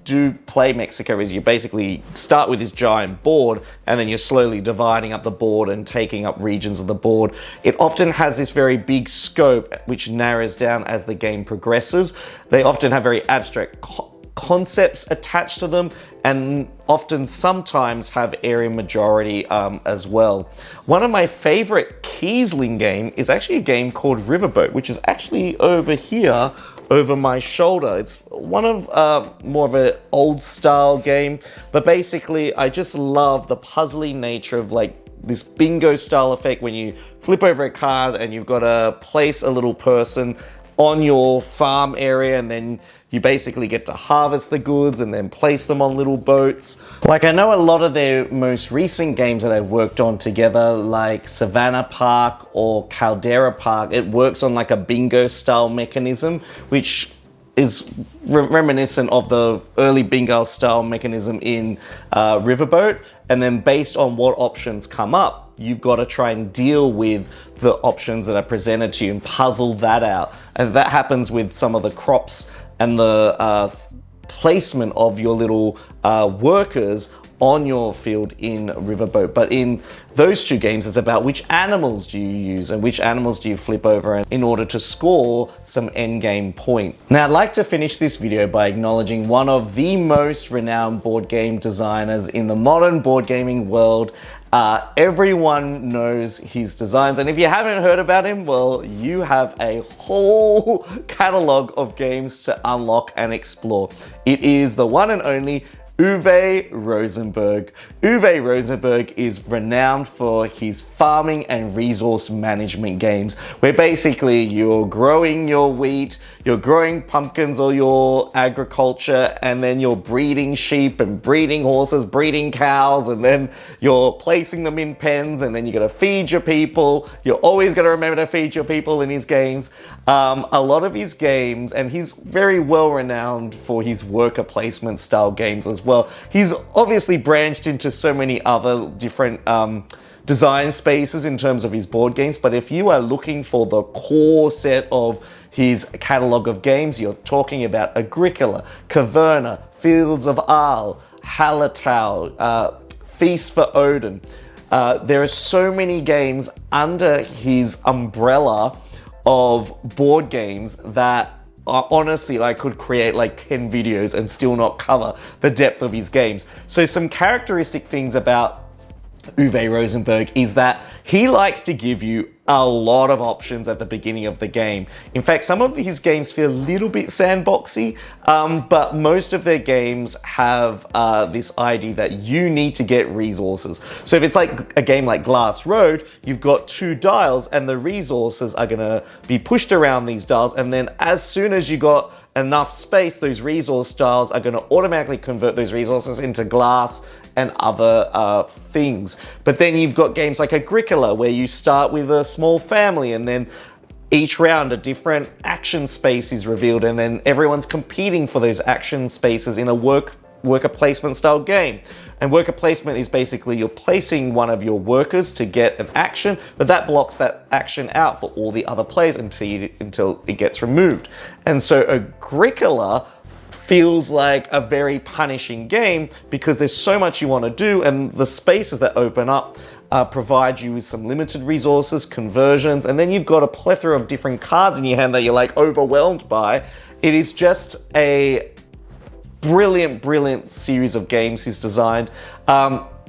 Speaker 1: do play Mexico is you basically start with this giant board and then you're slowly dividing up the board and taking up regions of the board. It often has this very big scope which narrows down as the game progresses. They often have very abstract concepts attached to them, and often sometimes have area majority as well. One of my favorite Kiesling game is actually a game called Riverboat, which is actually over here over my shoulder. It's one of more of an old style game, but basically I just love the puzzly nature of like this bingo style effect when you flip over a card and you've got to place a little person on your farm area, and then you basically get to harvest the goods and then place them on little boats. Like, I know a lot of their most recent games that I've worked on together, like Savannah Park or Caldera Park, it works on like a bingo style mechanism, which is reminiscent of the early bingo style mechanism in Riverboat. And then based on what options come up, you've got to try and deal with the options that are presented to you and puzzle that out. And that happens with some of the crops and the placement of your little workers on your field in Riverboat. But in those two games, it's about which animals do you use and which animals do you flip over in order to score some endgame points. Now, I'd like to finish this video by acknowledging one of the most renowned board game designers in the modern board gaming world. Everyone knows his designs, and if you haven't heard about him, well, you have a whole catalog of games to unlock and explore. It is the one and only Uwe Rosenberg. Uwe Rosenberg is renowned for his farming and resource management games, where basically you're growing your wheat, you're growing pumpkins or your agriculture, and then you're breeding sheep and breeding horses, breeding cows, and then you're placing them in pens, and then you gotta feed your people. You're always gonna remember to feed your people in his games. A lot of his games, and he's very well renowned for his worker placement style games as well. He's obviously branched into so many other different design spaces in terms of his board games, but if you are looking for the core set of his catalog of games, you're talking about Agricola, Caverna, Fields of Arle, Hallertau, Feast for Odin. There are so many games under his umbrella of board games that honestly, I could create like 10 videos and still not cover the depth of his games. So some characteristic things about Uwe Rosenberg is that he likes to give you a lot of options at the beginning of the game. In fact, some of his games feel a little bit sandboxy, but most of their games have this idea that you need to get resources. So if it's like a game like Glass Road, you've got 2 dials and the resources are gonna be pushed around these dials, and then as soon as you got enough space, those resource tiles are going to automatically convert those resources into glass and other things. But then you've got games like Agricola, where you start with a small family and then each round a different action space is revealed, and then everyone's competing for those action spaces in a worker placement style game. And worker placement is basically you're placing one of your workers to get an action, but that blocks that action out for all the other players until it gets removed. And so Agricola feels like a very punishing game because there's so much you want to do, and the spaces that open up provide you with some limited resources, conversions, and then you've got a plethora of different cards in your hand that you're like overwhelmed by. It is just a brilliant series of games he's designed.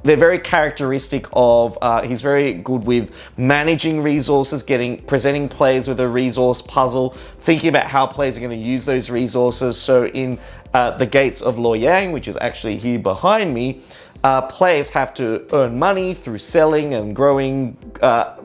Speaker 1: They're very characteristic of, he's very good with managing resources, presenting players with a resource puzzle, thinking about how players are going to use those resources. So in the Gates of Loyang, which is actually here behind me, players have to earn money through selling and growing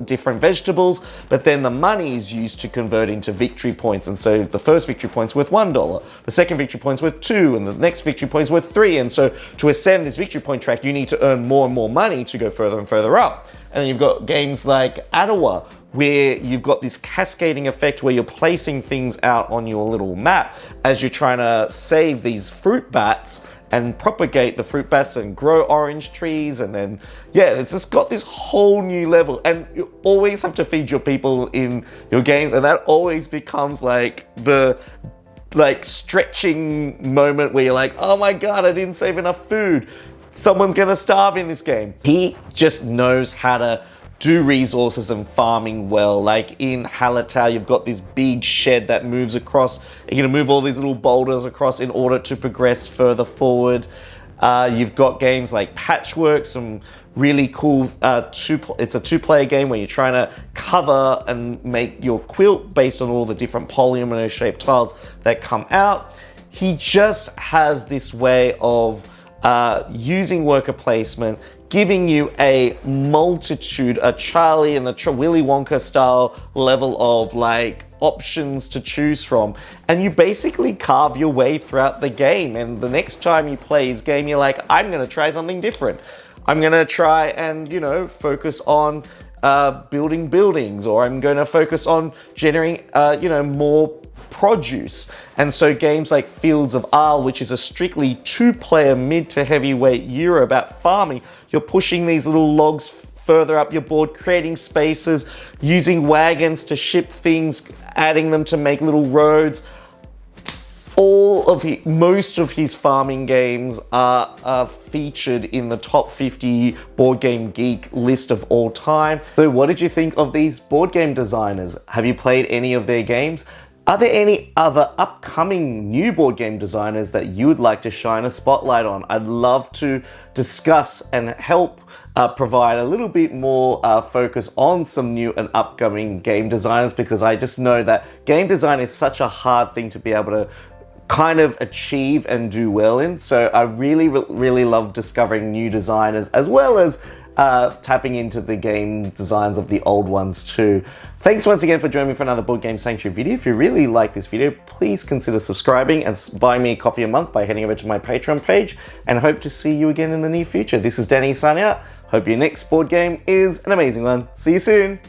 Speaker 1: different vegetables, but then the money is used to convert into victory points. And so the first victory point's worth $1, the second victory point's worth 2, and the next victory point's worth 3. And so to ascend this victory point track, you need to earn more and more money to go further and further up. And then you've got games like Ottawa, where you've got this cascading effect where you're placing things out on your little map as you're trying to save these fruit bats and propagate the fruit bats and grow orange trees. And then, yeah, it's just got this whole new level, and you always have to feed your people in your games, and that always becomes like the stretching moment where you're like, oh my God, I didn't save enough food. Someone's gonna starve in this game. He just knows how to do resources and farming well. Like in Hallertau, you've got this big shed that moves across. You're gonna move all these little boulders across in order to progress further forward. You've got games like Patchwork, some really cool, it's a 2-player game where you're trying to cover and make your quilt based on all the different polyomino shaped tiles that come out. He just has this way of using worker placement, giving you a multitude, a Charlie and the Willy Wonka style level of like options to choose from, and you basically carve your way throughout the game. And the next time you play his game, you're like, I'm gonna try something different. I'm gonna try and, you know, focus on building buildings, or I'm gonna focus on generating, you know, more produce. And so games like Fields of Arle, which is a strictly 2-player mid to heavyweight Euro about farming, you're pushing these little logs further up your board, creating spaces, using wagons to ship things, adding them to make little roads. Most of his farming games are featured in the top 50 Board Game Geek list of all time. So what did you think of these board game designers? Have you played any of their games? Are there any other upcoming new board game designers that you would like to shine a spotlight on? I'd love to discuss and help provide a little bit more focus on some new and upcoming game designers, because I just know that game design is such a hard thing to be able to kind of achieve and do well in. So I really love discovering new designers, as well as tapping into the game designs of the old ones too. Thanks once again for joining me for another Board Game Sanctuary video. If you really like this video, please consider subscribing and buy me a coffee a month by heading over to my Patreon page, and hope to see you again in the near future. This is Danny signing out. Hope your next board game is an amazing one. See you soon.